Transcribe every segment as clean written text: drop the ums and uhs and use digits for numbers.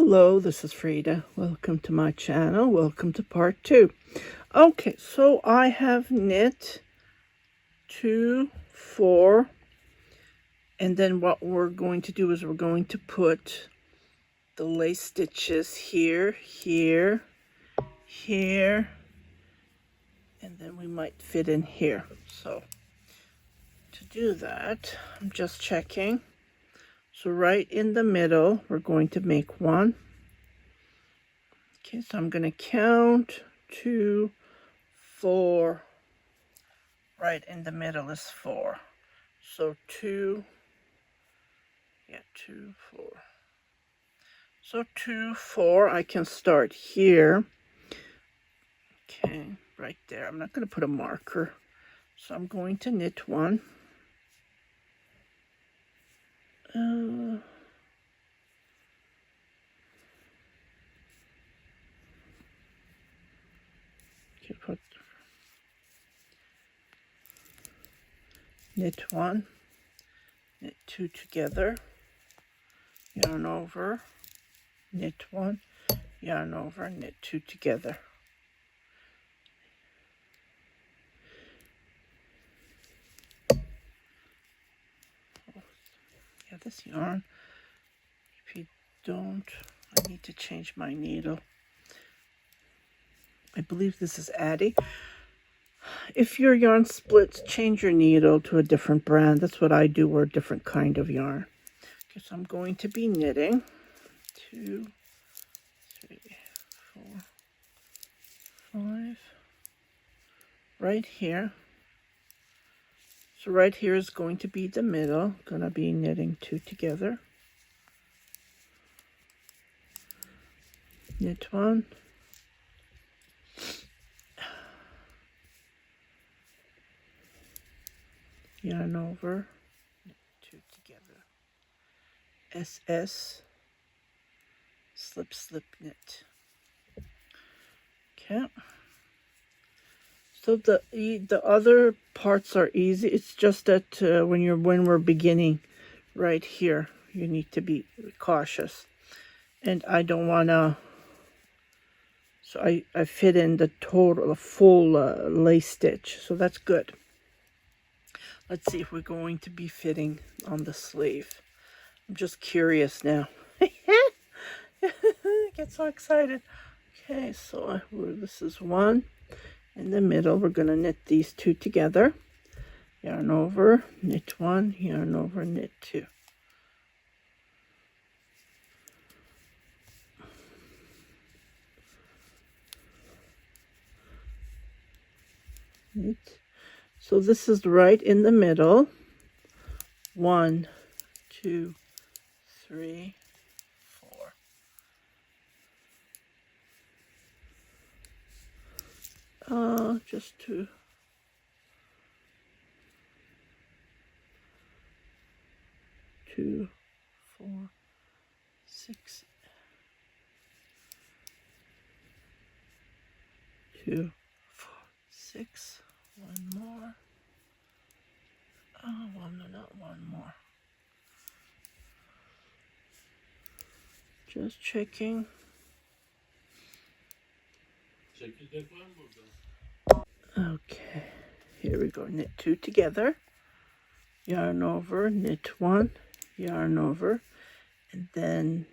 Hello, this is Frida. Welcome to my channel. Welcome to part 2. Okay, so I have knit 2, 4, and then what we're going to do is we're going to put the lace stitches here, here, here, and then we might fit in here. So to do that, I'm just checking. So right in the middle, we're going to make one. Okay, so I'm going to count 2, 4. Right in the middle is 4. So 2, 2, 4. So 2, 4, I can start here. Okay, right there. I'm not going to put a marker. So I'm going to knit one. Put knit one, knit 2 together, yarn over, knit 1, yarn over, knit 2 together. Yeah, this yarn, if you don't, I need to change my needle. I believe this is Addie. If your yarn splits, change your needle to a different brand. That's what I do, or a different kind of yarn. Okay, so I'm going to be knitting 2, 3, 4, 5, right here. So right here is going to be the middle. Going to be knitting 2 together. Knit 1. Yarn over, knit 2 together. SS, slip, slip, knit. Okay. So the other parts are easy. It's just that when we're beginning right here, you need to be cautious. And I don't want to, so I fit in the full lace stitch. So that's good. Let's see if we're going to be fitting on the sleeve. I'm just curious now. I get so excited. Okay, so this is one. In the middle, we're going to knit these 2 together. Yarn over, knit 1, yarn over, knit 2. Knit. So this is right in the middle. 1, 2, 3, 4. Just 2. 2, 4, 6. 2, 4, 6. One more. Oh, well, no, not one more. Just checking. Okay, here we go. Knit 2 together. Yarn over, knit 1, yarn over, and then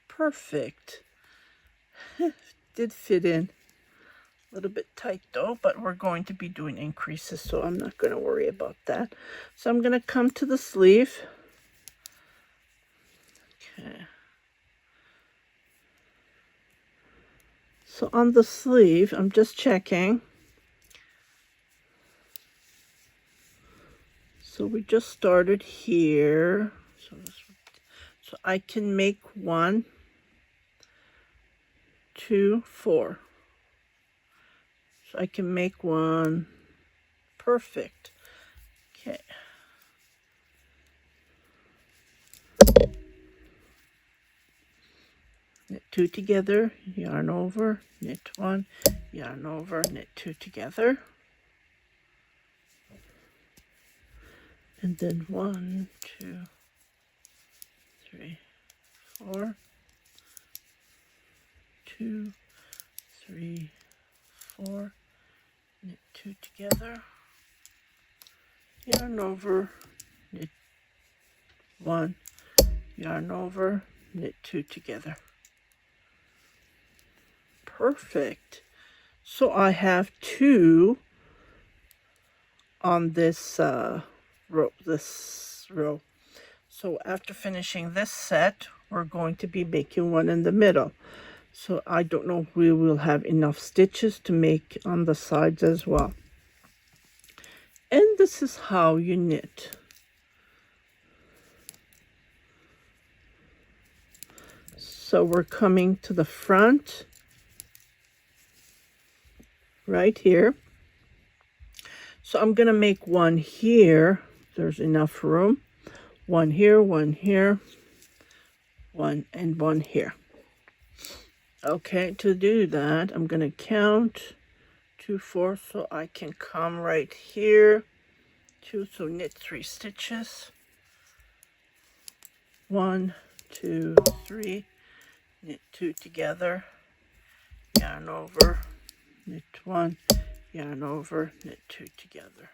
perfect. Did fit in. A little bit tight though, but we're going to be doing increases, so I'm not going to worry about that. So I'm going to come to the sleeve. Okay. So on the sleeve, I'm just checking. So we just started here. So I can make 1, 2, 4. So I can make 1. Perfect. Okay. Knit 2 together, yarn over, knit 1, yarn over, knit 2 together. And then 1, 2, 3, 4. 2, 3, 4, knit 2 together, yarn over, knit 1, yarn over, knit 2 together. Perfect. So I have 2 on this row. So after finishing this set, we're going to be making one in the middle. So I don't know if we will have enough stitches to make on the sides as well. And this is how you knit. So we're coming to the front right here. So I'm going to make one here. There's enough room. One here, one here, one and one here. Okay, to do that, I'm going to count 2, 4, so I can come right here. 2, so knit 3 stitches. 1, 2, 3, knit 2 together, yarn over, knit 1, yarn over, knit 2 together.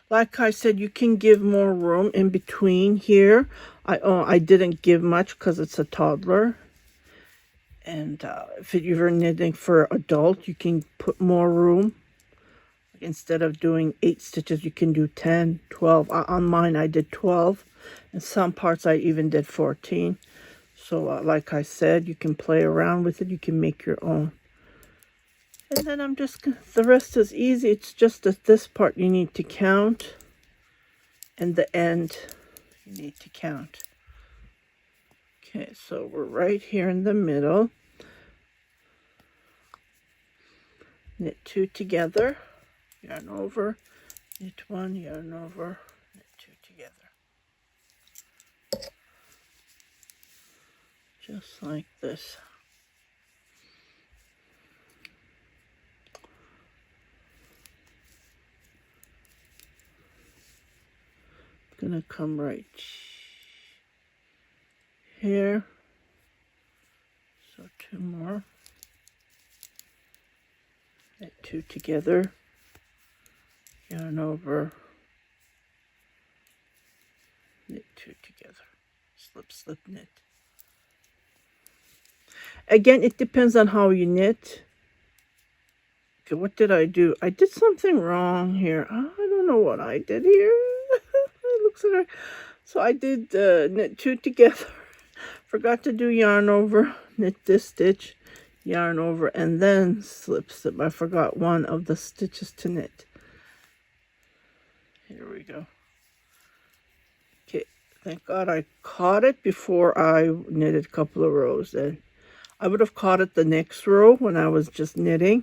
Like I said, you can give more room in between here. I didn't give much because it's a toddler. And if you're knitting for adult, you can put more room. Instead of doing 8 stitches, you can do 10, 12. On mine, I did 12. In some parts, I even did 14. So like I said, you can play around with it. You can make your own. And then I'm just, the rest is easy. It's just that this part you need to count. And the end, you need to count. Okay, so we're right here in the middle. Knit 2 together, yarn over, knit 1, yarn over, knit 2 together. Just like this. Gonna come right here. So 2 more. Knit 2 together, yarn over, knit 2 together, slip, slip, knit. Again, it depends on how you knit. Okay, what did I do? I did something wrong here. I don't know what I did here. It looks like so I did knit 2 together. Forgot to do yarn over, knit this stitch, yarn over, and then slip, slip. I forgot one of the stitches to knit. Here we go. Okay, thank God I caught it before I knitted a couple of rows. Then I would have caught it the next row when I was just knitting.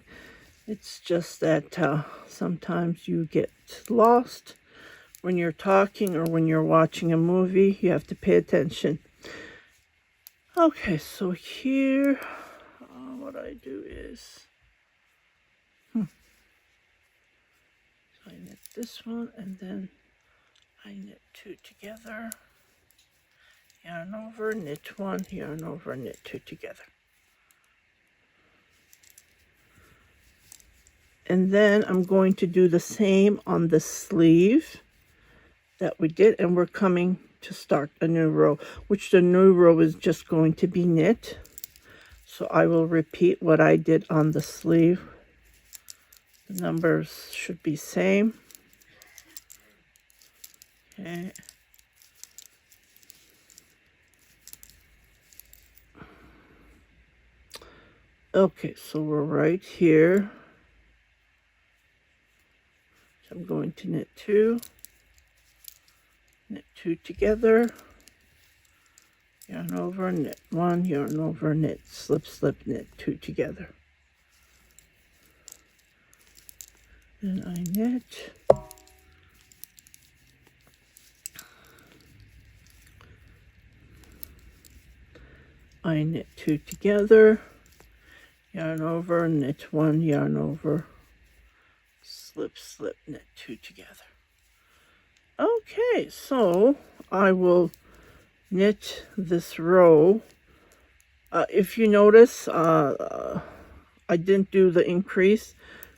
It's just that sometimes you get lost when you're talking or when you're watching a movie. You have to pay attention. Okay, so here, what I do is, so I knit this one and then I knit 2 together, yarn over, knit 1, yarn over, knit 2 together. And then I'm going to do the same on the sleeve that we did, and we're coming to start a new row, which the new row is just going to be knit. So I will repeat what I did on the sleeve. The numbers should be same. Okay. Okay, so we're right here. So I'm going to knit 2. Knit 2 together, yarn over, knit 1, yarn over, knit, slip, slip, knit 2 together. Then I knit, I knit 2 together, yarn over, knit 1, yarn over, slip, slip, knit 2 together. Okay, so I will knit this row If you notice, I didn't do the increase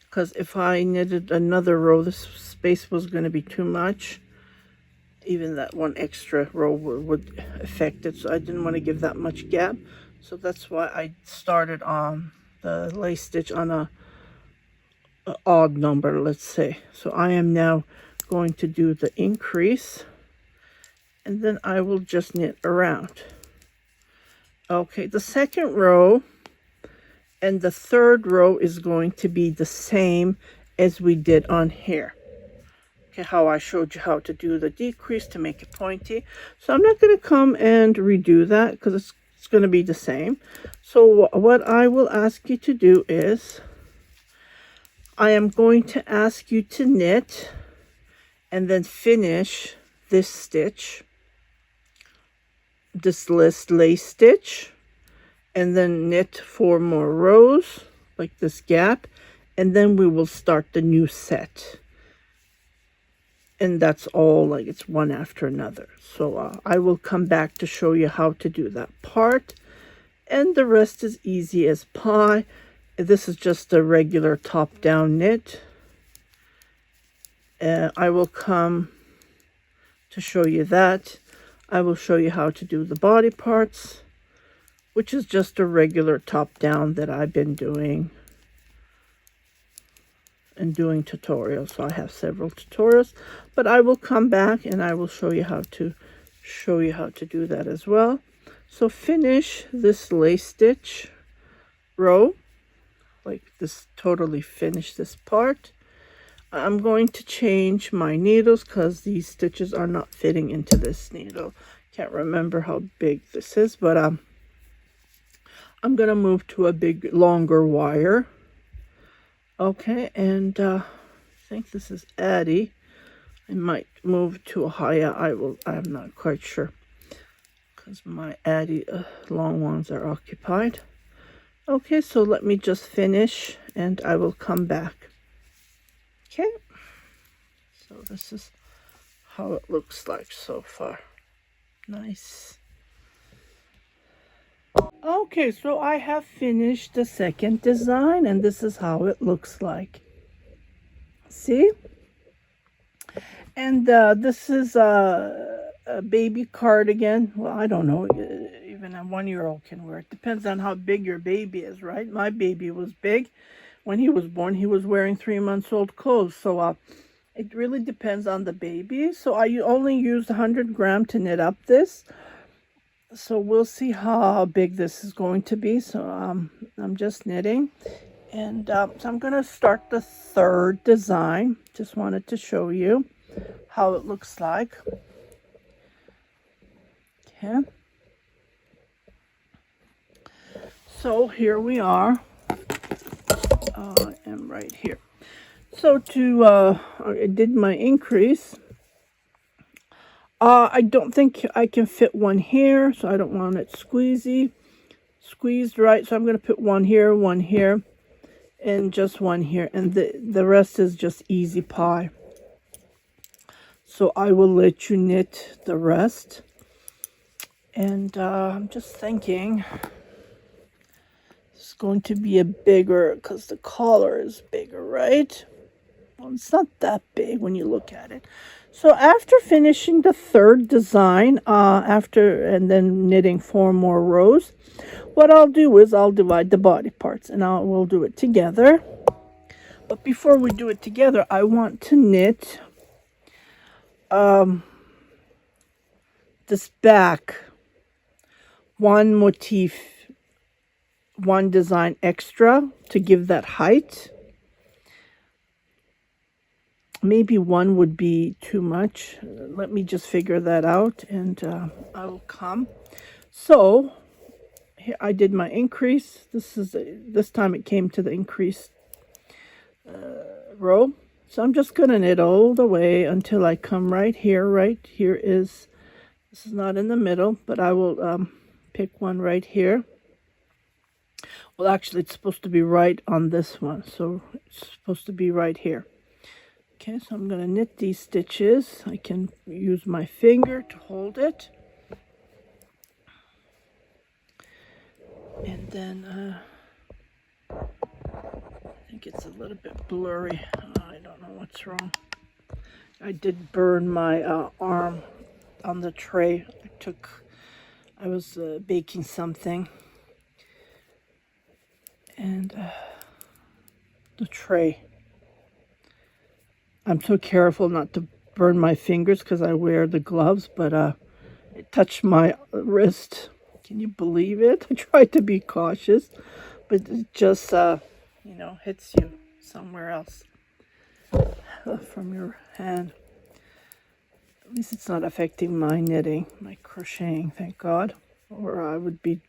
because if I knitted another row, this space was going to be too much. Even that one extra row would affect it, so I didn't want to give that much gap. So that's why I started on the lace stitch on a odd number, let's say. So I am now going to do the increase, and then I will just knit around. Okay, the second row and the third row is going to be the same as we did on here. Okay, how I showed you how to do the decrease to make it pointy. So I'm not going to come and redo that because it's going to be the same. So what I will ask you to do is I am going to ask you to knit and then finish this stitch, this lace stitch, and then knit 4 more rows like this gap, and then we will start the new set. And that's all, like it's one after another. So I will come back to show you how to do that part, and the rest is easy as pie. This is just a regular top down knit. I will come to show you that. I will show you how to do the body parts, which is just a regular top down that I've been doing and doing tutorials. So I have several tutorials, but I will come back and I will show you how to do that as well. So finish this lace stitch row, like this, totally finish this part. I'm going to change my needles because these stitches are not fitting into this needle. Can't remember how big this is, but I'm going to move to a big, longer wire. Okay, and I think this is Addie. I might move to a higher. I'm not quite sure because my Addie long ones are occupied. Okay, so let me just finish and I will come back. Okay, so this is how it looks like so far. Nice. Okay, so I have finished the second design and this is how it looks like. See? And this is a baby cardigan. Well, I don't know, even a 1-year-old can wear it. Depends on how big your baby is, right? My baby was big. When he was born, he was wearing 3-month-old clothes. So it really depends on the baby. So I only used 100 grams to knit up this. So we'll see how big this is going to be. So I'm just knitting. And so I'm going to start the third design. Just wanted to show you how it looks like. Okay. So here we are. I am right here. So I did my increase. I don't think I can fit one here, so I don't want it squeezed right. So I'm going to put one here, and just one here. And the rest is just easy pie. So I will let you knit the rest. And I'm just thinking it's going to be a bigger, because the collar is bigger, right? Well, it's not that big when you look at it. So after finishing the third design, and then knitting 4 more rows, what I'll do is I'll divide the body parts and we'll do it together. But before we do it together, I want to knit this back, one motif, one design extra to give that height. Maybe one would be too much. Let me just figure that out and I will come. So here I did my increase. This time it came to the increased row. So I'm just going to knit all the way until I come right here. Right here is, this is not in the middle, but I will pick one right here. Well, actually it's supposed to be right on this one. So it's supposed to be right here. Okay, so I'm going to knit these stitches. I can use my finger to hold it. And then I think it's a little bit blurry. I don't know what's wrong. I did burn my arm on the tray. I was baking something, and the tray. I'm so careful not to burn my fingers because I wear the gloves, but it touched my wrist. Can you believe it? I tried to be cautious, but it just, you know, hits you somewhere else from your hand. At least it's not affecting my knitting, my crocheting, thank God. Or I would be,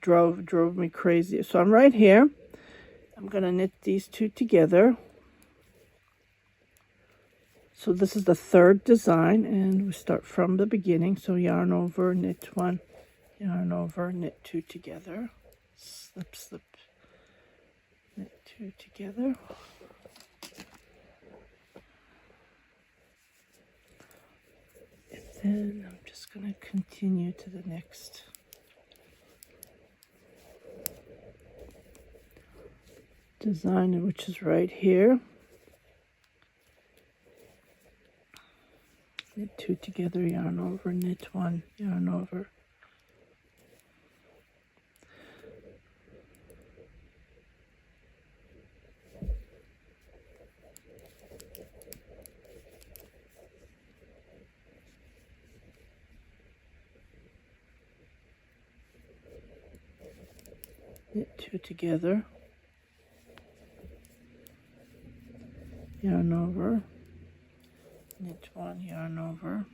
drove me crazy. So I'm right here. I'm going to knit these two together. So this is the third design, and we start from the beginning. So yarn over, knit one, yarn over, knit two together, slip, slip, knit two together. And then I'm just going to continue to the next design, which is right here. Knit two together, yarn over, knit one, yarn over. Knit two together, yarn over, knit one, yarn over,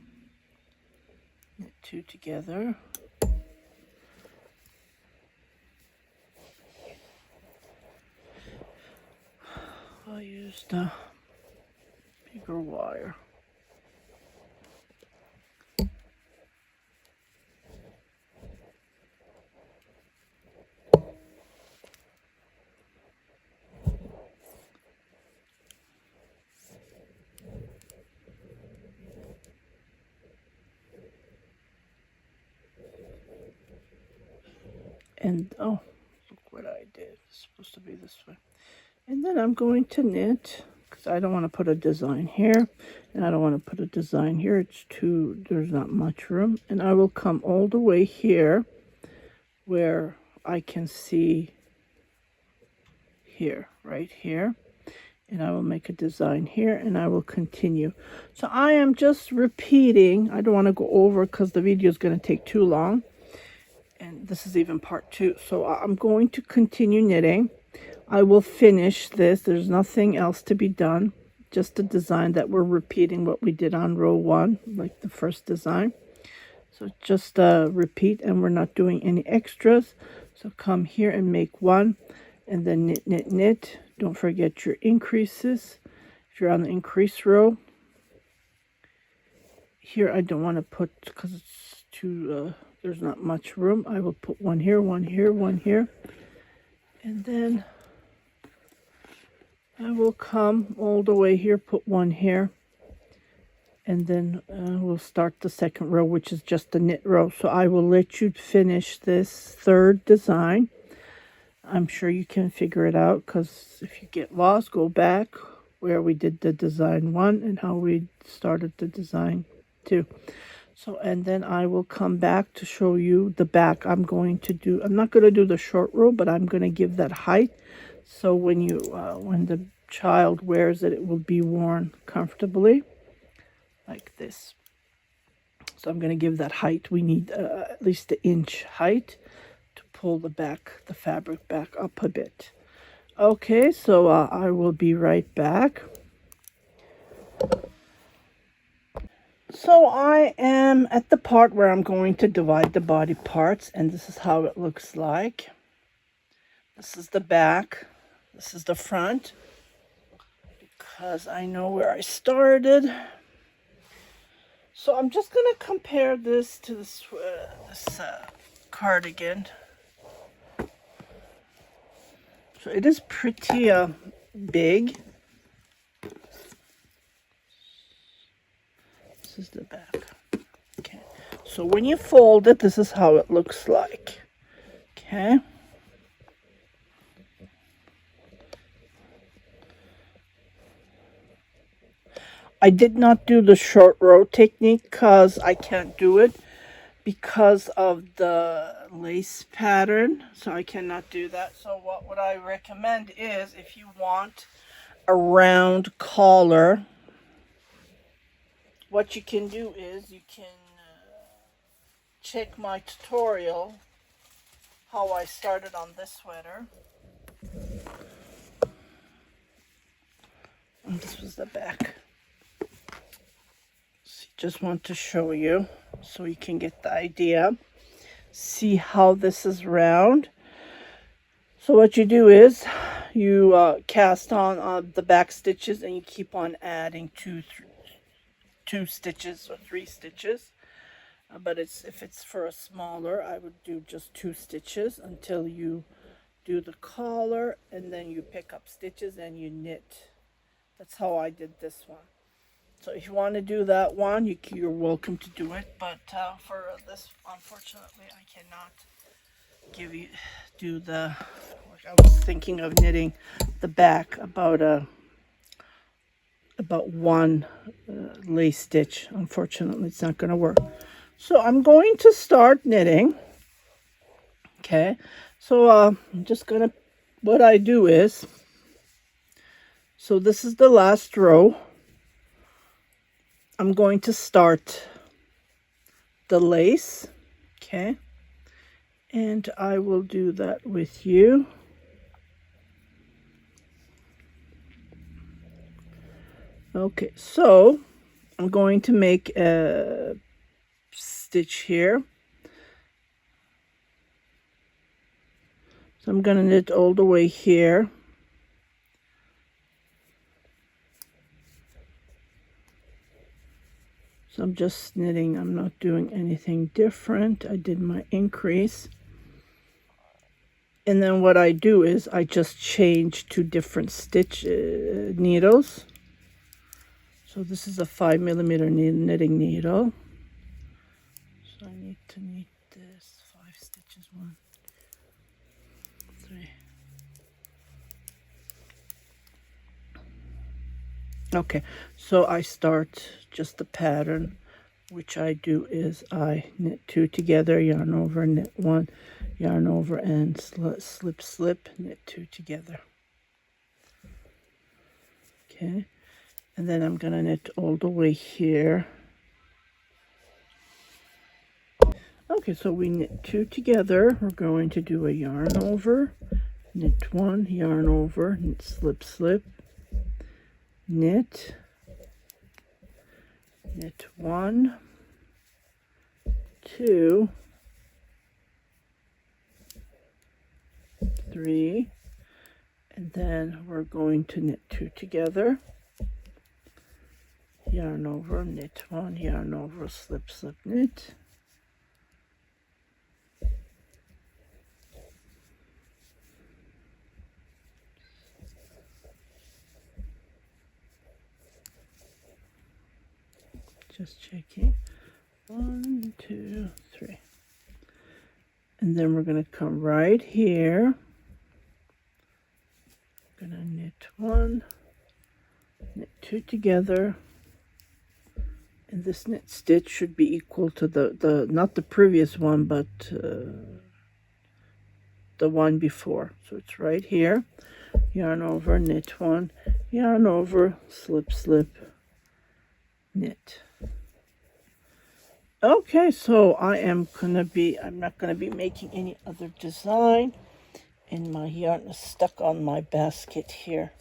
knit two together, I used a bigger wire. And oh, look what I did. It's supposed to be this way. And then I'm going to knit, because I don't want to put a design here, and I don't want to put a design here. It's too, there's not much room. And I will come all the way here where I can see here, right here. And I will make a design here, and I will continue. So I am just repeating. I don't want to go over because the video is going to take too long. And this is even part 2. So I'm going to continue knitting. I will finish this. There's nothing else to be done. Just a design that we're repeating what we did on row 1, like the first design. So just repeat, and we're not doing any extras. So come here and make one, and then knit, knit, knit. Don't forget your increases. If you're on the increase row, here I don't want to put, because it's too, there's not much room. I will put one here, one here, one here. And then I will come all the way here, put one here. And then we'll start the second row, which is just the knit row. So I will let you finish this third design. I'm sure you can figure it out, because if you get lost, go back where we did the design 1 and how we started the design 2. So, and then I will come back to show you the back. I'm not going to do the short row, but I'm going to give that height. So when you, when the child wears it, it will be worn comfortably like this. So I'm going to give that height. We need at least an inch height to pull the fabric back up a bit. Okay, so I will be right back. So I am at the part where I'm going to divide the body parts, and this is how it looks like. This is the back. This is the front, because I know where I started. So I'm just going to compare this to this cardigan. So it is pretty big. This is the back. Okay. So when you fold it, this is how it looks like. Okay. I did not do the short row technique because I can't do it because of the lace pattern. So I cannot do that. So what would I recommend is, if you want a round collar, what you can do is you can check my tutorial how I started on this sweater. And this was the back. So just want to show you so you can get the idea. See how this is round. So what you do is you cast on the back stitches and you keep on adding two stitches or 3 stitches. But if it's for a smaller, I would do just 2 stitches until you do the collar, and then you pick up stitches and you knit. That's how I did this one. So if you want to do that one, you're welcome to do it. But for this, unfortunately, I cannot do the. Like I was thinking of knitting the back about one lace stitch. Unfortunately, it's not going to work. So I'm going to start knitting. Okay, so I'm just gonna. What I do is. So this is the last row. I'm going to start the lace, okay, and I will do that with you. Okay, so I'm going to make a stitch here. So I'm going to knit all the way here. So I'm just knitting, I'm not doing anything different. I did my increase. And then what I do is I just change to different stitch needles. So this is a 5mm knitting needle. So I need to knit this 5 stitches, 1, 3. Okay, so I start just the pattern, which I do is I knit 2 together, yarn over, knit 1, yarn over, and slip, slip, knit 2 together. Okay, and then I'm gonna knit all the way here. Okay, so we knit 2 together. We're going to do a yarn over, knit 1, yarn over, knit, slip, slip, knit 1, 2, 3, and then we're going to knit 2 together, yarn over, knit 1, yarn over, slip, slip, knit. Just checking. 1, 2, 3. And then we're going to come right here. I'm going to knit 1, knit 2 together. And this knit stitch should be equal to the not the previous one, but the one before. So it's right here. Yarn over, knit 1, yarn over, slip, slip, knit. Okay, so I'm not gonna be making any other design, and my yarn is stuck on my basket here.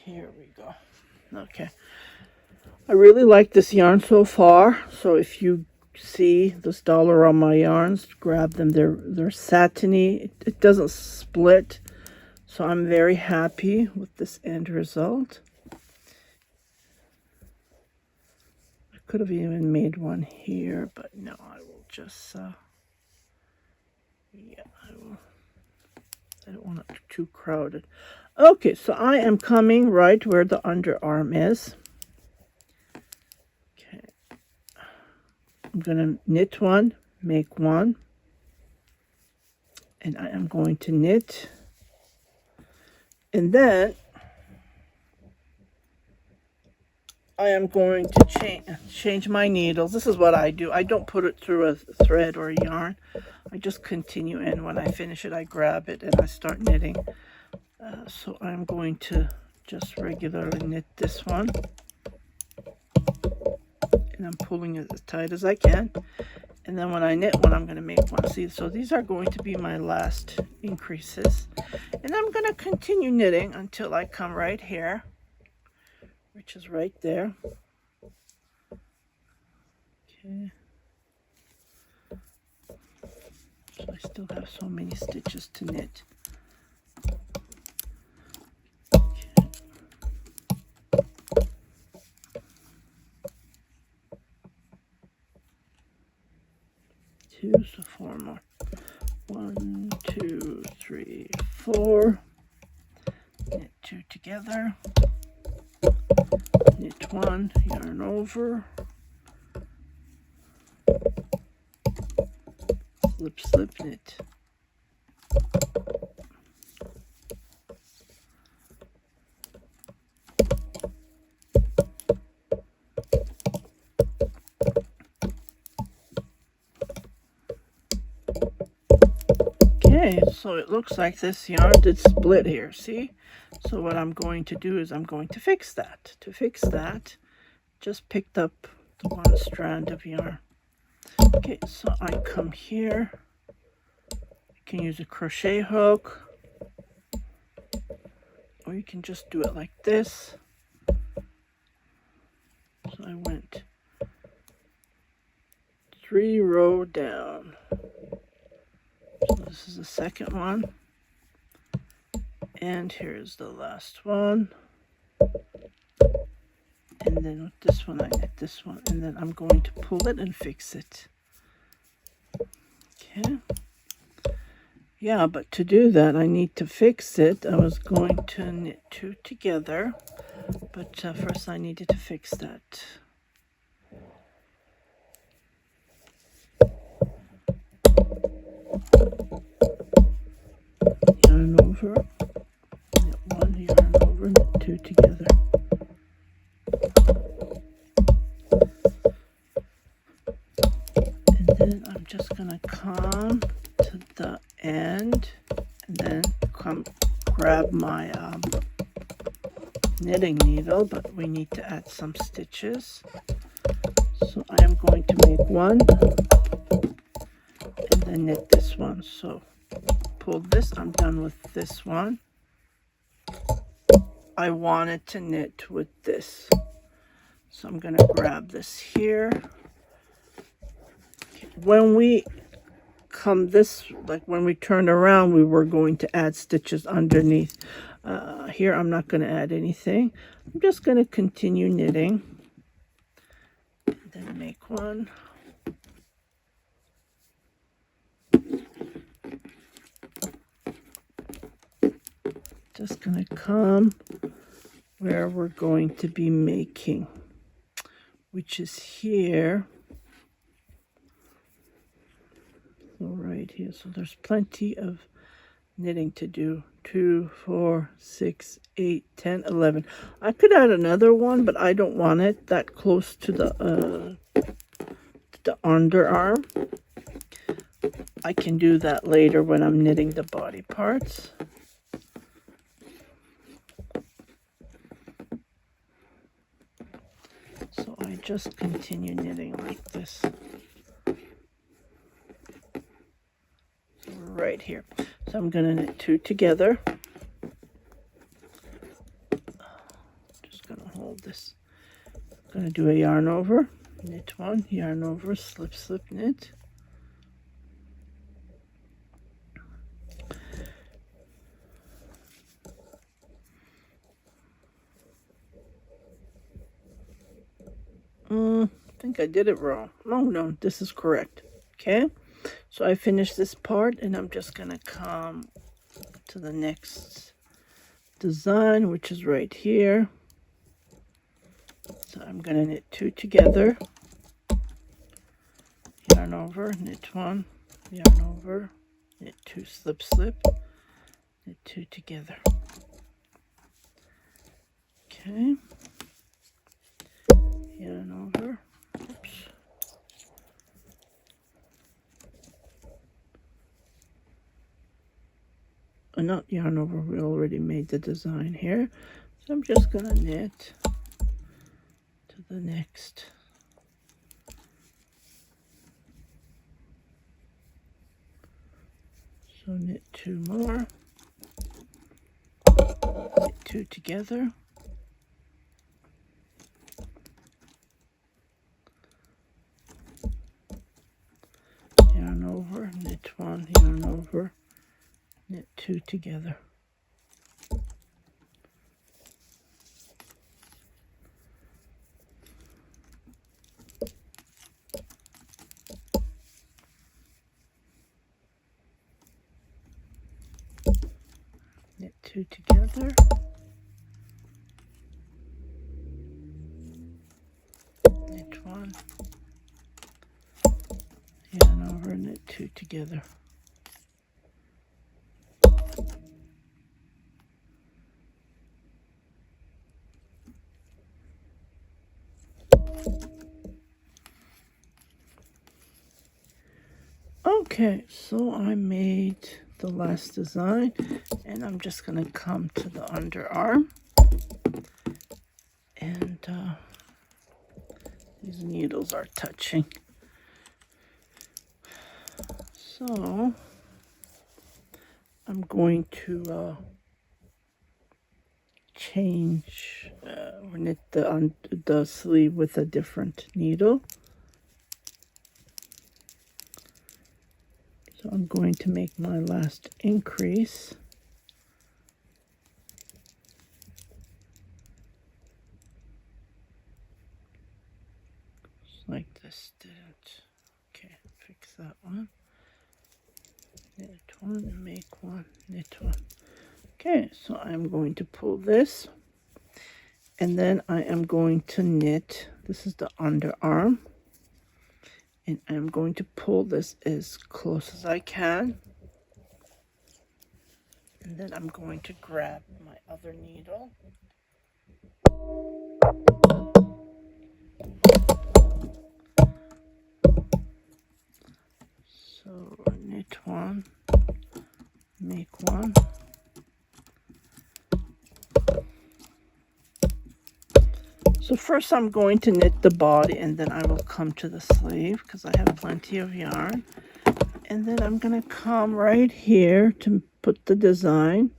Here we go. Okay, I really like this yarn so far. So if you see this dollar on my yarns, grab them. They're satiny. It doesn't split, so I'm very happy with this end result. Could have even made one here, but no, I will just yeah, I don't want it too crowded. Okay, so I am coming right where the underarm is. Okay, I'm going to knit one, make one, and I am going to knit, and then I am going to change my needles. This is what I do. I don't put it through a thread or a yarn. I just continue, and when I finish it, I grab it and I start knitting. So I'm going to just regularly knit this one, and I'm pulling it as tight as I can. And then when I knit one, I'm going to make one. See, so these are going to be my last increases, and I'm going to continue knitting until I come right here, which is right there. Okay. So I still have so many stitches to knit. Okay. Two, so 4 more. 1, 2, 3, 4. Knit 2 together. Knit 1, yarn over. Slip, slip, knit. Okay, so it looks like this yarn did split here, see? So what I'm going to do is I'm going to fix that. To fix that, just picked up the one strand of yarn. Okay, so I come here. You can use a crochet hook, or you can just do it like this. So I went 3 rows down. So this is the second one, and here's the last one, and then with this one I knit this one, and then I'm going to pull it and fix it. Okay, yeah, but to do that I need to fix it. I was going to knit 2 together, but first I needed to fix that. Yarn over, knit 1, yarn over, knit 2 together. And then I'm just going to come to the end and then come grab my knitting needle, but we need to add some stitches. So I am going to make one and then knit this one. So pull this, I'm done with this one. I wanted to knit with this, so I'm going to grab this here. When we come this, like when we turn around, we were going to add stitches underneath. Here I'm not going to add anything. I'm just going to continue knitting and then make one. Just going to come where we're going to be making, which is here. So right here. So there's plenty of knitting to do. 2, 4, 6, 8, 10, 11. I could add another one, but I don't want it that close to the underarm. I can do that later when I'm knitting the body parts. So I just continue knitting like this. Right here. So I'm going to knit 2 together. Just going to hold this. I'm going to do a yarn over, knit 1, yarn over, slip, slip, knit. I think I did it wrong. Oh no, this is correct. Okay. So I finished this part, and I'm just going to come to the next design, which is right here. So I'm going to knit 2 together. yarn over, knit 1, yarn over, knit 2, slip, slip, knit 2 together. Okay, yarn over, oops. Not yarn over, we already made the design here. So I'm just gonna knit to the next. So knit 2 more, knit 2 together. Yarn over, knit 1, yarn over, knit 2 together. Knit 2 together. Knit 1. Yarn over, knit 2 together. Okay, so I made the last design, and I'm just going to come to the underarm, and these needles are touching. So I'm going to change or knit the sleeve with a different needle. So I'm going to make my last increase. Just like this didn't. Okay, fix that one. Knit 1 and make 1, knit 1. Okay, so I'm going to pull this, and then I am going to knit. This is the underarm, and I'm going to pull this as close as I can, and then I'm going to grab my other needle. So knit 1, make 1. So first I'm going to knit the body, and then I will come to the sleeve because I have plenty of yarn. And then I'm going to come right here to put the design.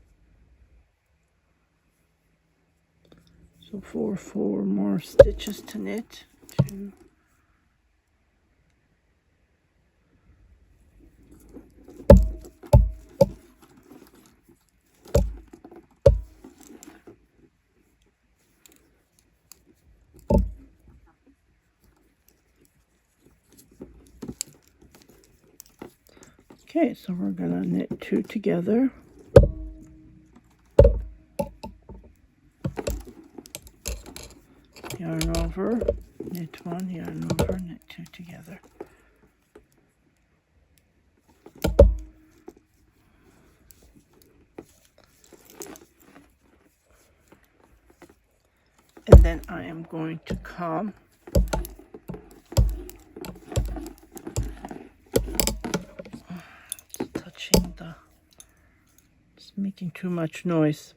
So 4 more stitches to knit. 2. Okay, so we're going to knit 2 together. Yarn over, knit 1, yarn over, knit 2 together. And then I am going to come it's making too much noise.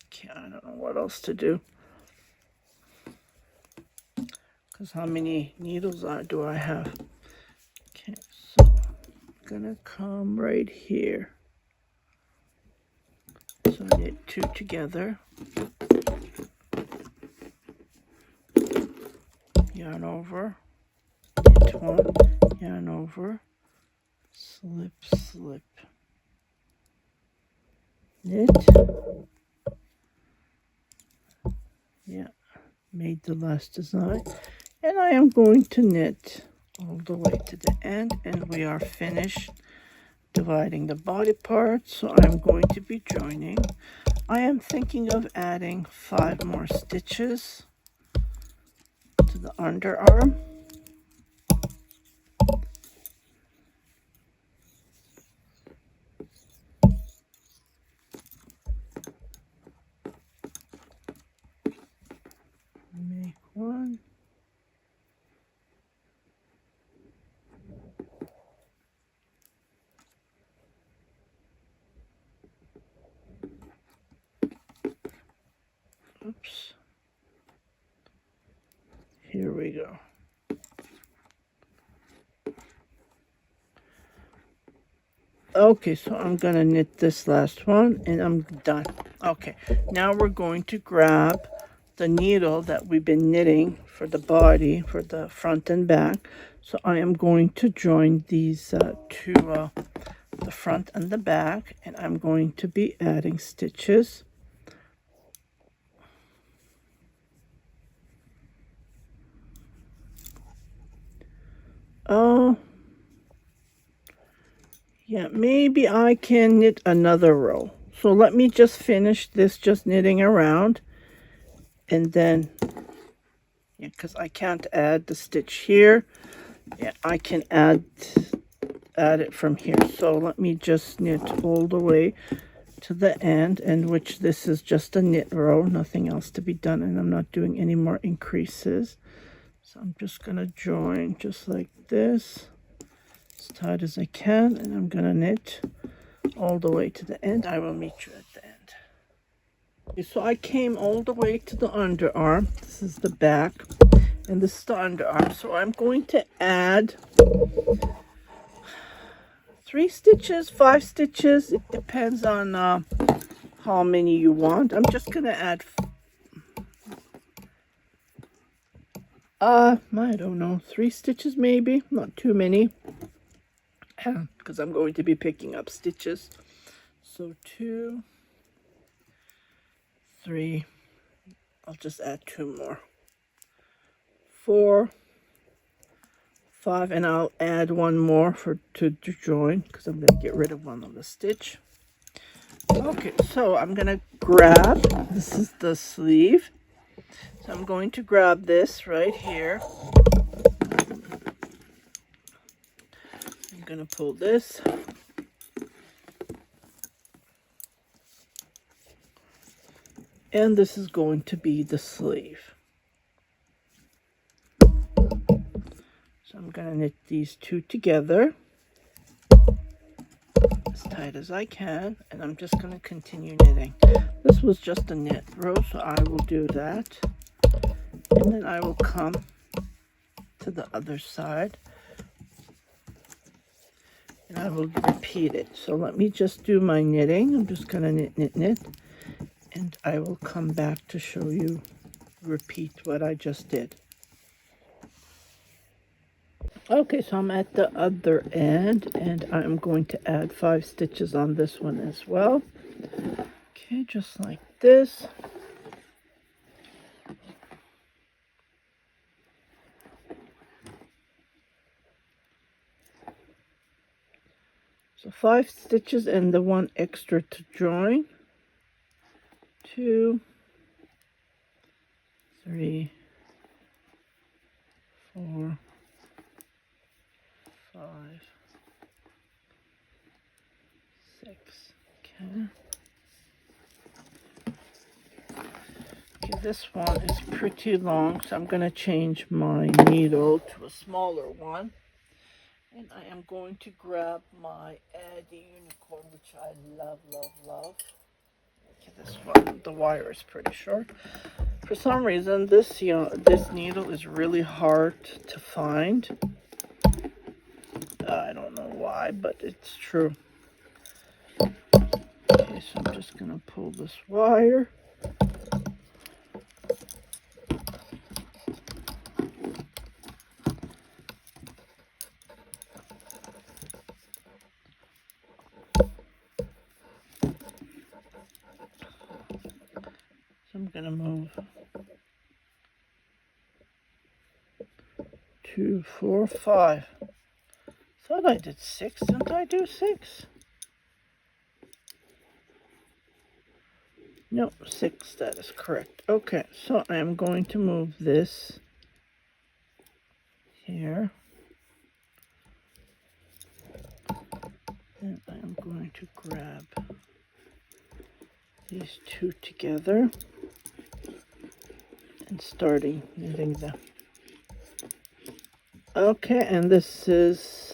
Okay, I don't know what else to do. Because how many needles do I have? Okay, so I'm gonna come right here. So knit 2 together. Yarn over, knit 1, yarn over, slip, slip, knit. Yeah, made the last design, and I am going to knit all the way to the end, and we are finished dividing the body part. So I'm going to be joining. I am thinking of adding 5 more stitches to the underarm. Oops. Here we go. Okay, so I'm gonna knit this last one and I'm done. Okay, now we're going to grab the needle that we've been knitting for the body, for the front and back. So I am going to join these two, the front and the back, and I'm going to be adding stitches. Oh, yeah, maybe I can knit another row. So let me just finish this, just knitting around, and then, yeah, because I can't add the stitch here. Yeah, I can add it from here. So let me just knit all the way to the end, and which this is just a knit row, nothing else to be done, and I'm not doing any more increases. So I'm just gonna join just like this, as tight as I can, and I'm gonna knit all the way to the end. I will meet you at the end. Okay, so I came all the way to the underarm. This is the back, and this is the underarm. So I'm going to add 3 stitches, 5 stitches. It depends on how many you want. I'm just gonna add I don't know, 3 stitches maybe, not too many, because I'm going to be picking up stitches. So 2, 3, I'll just add 2 more, 4, 5, and I'll add 1 more to join, because I'm going to get rid of one of the stitch. Okay, so I'm going to grab, this is the sleeve, so I'm going to grab this right here. I'm going to pull this. And this is going to be the sleeve. So I'm going to knit these 2 together as tight as I can, and I'm just going to continue knitting. This was just a knit row, so I will do that. And then I will come to the other side, and I will repeat it. So let me just do my knitting. I'm just going to knit, knit, knit. And I will come back to show you, repeat what I just did. Okay, so I'm at the other end, and I'm going to add 5 stitches on this one as well. Okay, just like this. So 5 stitches and the 1 extra to join. 2, 3, 4, 5, 6. Okay. Okay, this one is pretty long, so I'm going to change my needle to a smaller one. And I am going to grab my Addy Unicorn, which I love, love, love. Okay, this one, the wire is pretty short. For some reason, this needle is really hard to find. I don't know why, but it's true. Okay, so I'm just going to pull this wire. So I'm going to move 2, 4, 5. Thought I did 6. Didn't I do 6? No, 6. That is correct. Okay, so I am going to move this here. And I am going to grab these 2 together and starting knitting them. Okay, and this is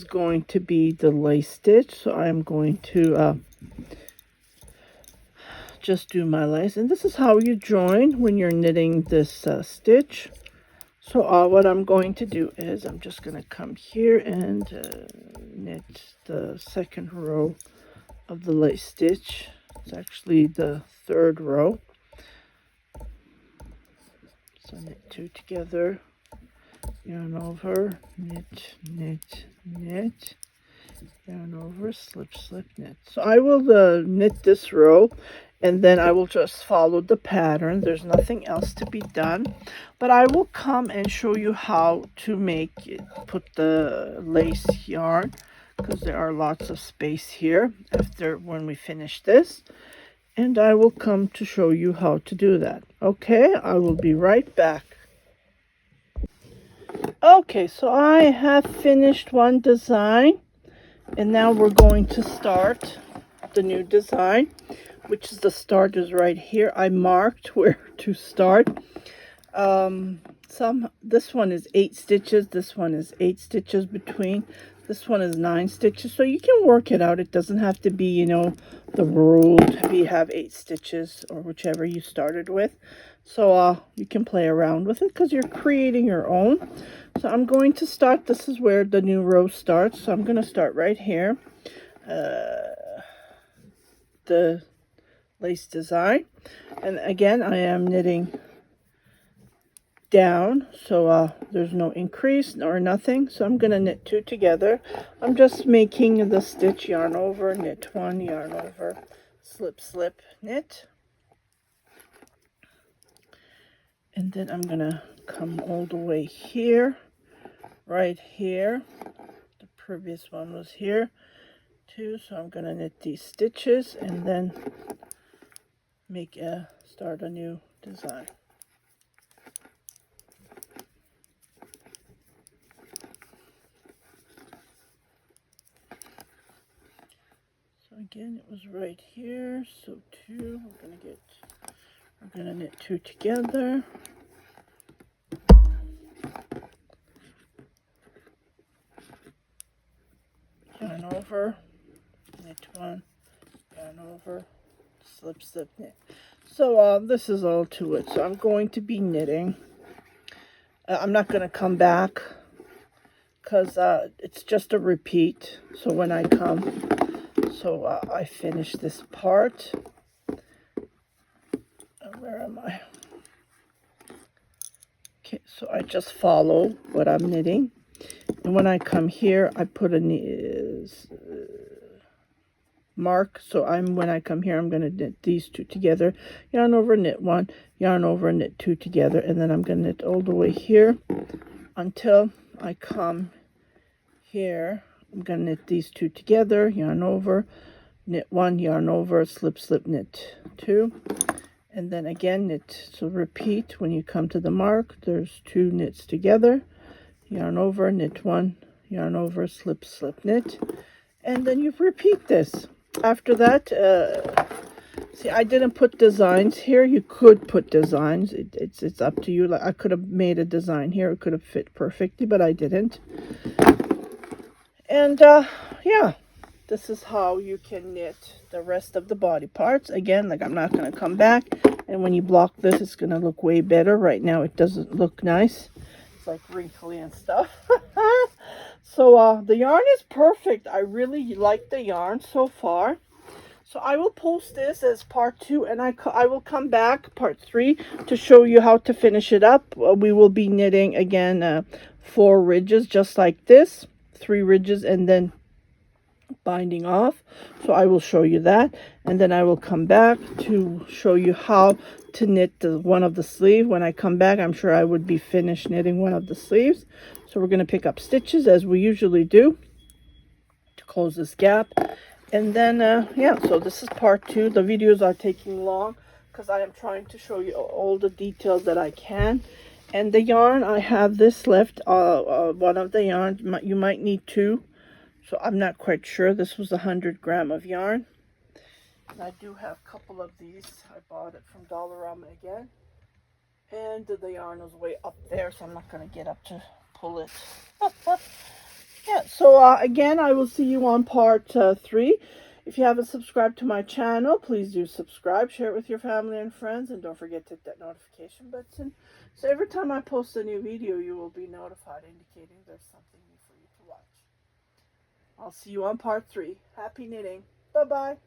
going to be the lace stitch, so I'm going to just do my lace. And this is how you join when you're knitting this stitch. So what I'm going to do is I'm just going to come here and knit the second row of the lace stitch. It's actually the third row. So knit two together, yarn over, knit, knit, knit, yarn over, slip, slip, knit. So I will knit this row, and then I will just follow the pattern. There's nothing else to be done, but I will come and show you how to make it, put the lace yarn, because there are lots of space here after when we finish this, and I will come to show you how to do that. Okay, I will be right back. Okay, so I have finished one design, and now we're going to start the new design, which is the start is right here. I marked where to start. This one is 8 stitches, this one is 8 stitches between, this one is 9 stitches, so you can work it out. It doesn't have to be, you know, the rule to be have 8 stitches or whichever you started with. So you can play around with it because you're creating your own. So I'm going to start, this is where the new row starts, so I'm going to start right here, the lace design, and again I am knitting down, so there's no increase or nothing. So I'm going to knit 2 together. I'm just making the stitch, yarn over, knit 1, yarn over, slip, slip, knit, and then I'm going to come all the way here, right here. The previous one was here too, so I'm going to knit these stitches and then start a new design. So again, it was right here, so 2, we're gonna knit 2 together, yarn over, knit 1, yarn over, slip, slip, knit. So this is all to it. So I'm going to be knitting. I'm not going to come back because it's just a repeat. So when I come, I finish this part. Where am I? Okay, so I just follow what I'm knitting. And when I come here, I put a mark. So when I come here, I'm going to knit these 2 together, yarn over, knit 1, yarn over, knit 2 together, and then I'm going to knit all the way here until I come here. I'm going to knit these 2 together, yarn over, knit 1, yarn over, slip, slip, knit 2, and then again knit. So repeat, when you come to the mark, there's 2 knits together, yarn over, knit 1, yarn over, slip, slip, knit, and then you repeat this. After that, see, I didn't put designs here. You could put designs. It's up to you. Like I could have made a design here. It could have fit perfectly, but I didn't. And yeah, this is how you can knit the rest of the body parts. Again, like I'm not going to come back. And when you block this, it's going to look way better. Right now, it doesn't look nice. It's like wrinkly and stuff. So the yarn is perfect. I really like the yarn so far. So I will post this as part 2, and I will come back part 3 to show you how to finish it up. We will be knitting again 4 ridges just like this, 3 ridges, and then binding off. So I will show you that, and then I will come back to show you how to knit one of the sleeve. When I come back, I'm sure I would be finished knitting one of the sleeves. So we're going to pick up stitches as we usually do to close this gap. And then yeah, so this is part 2. The videos are taking long because I am trying to show you all the details that I can. And the yarn, I have this left, one of the yarns. You might need 2, so I'm not quite sure. This was 100 gram of yarn. And I do have a couple of these. I bought it from Dollarama again. And the yarn is way up there, so I'm not going to get up to pull it. Yeah, so again, I will see you on part 3. If you haven't subscribed to my channel, please do subscribe, share it with your family and friends, and don't forget to hit that notification button. So every time I post a new video, you will be notified, indicating there's something new for you to watch. I'll see you on part 3. Happy knitting. Bye-bye.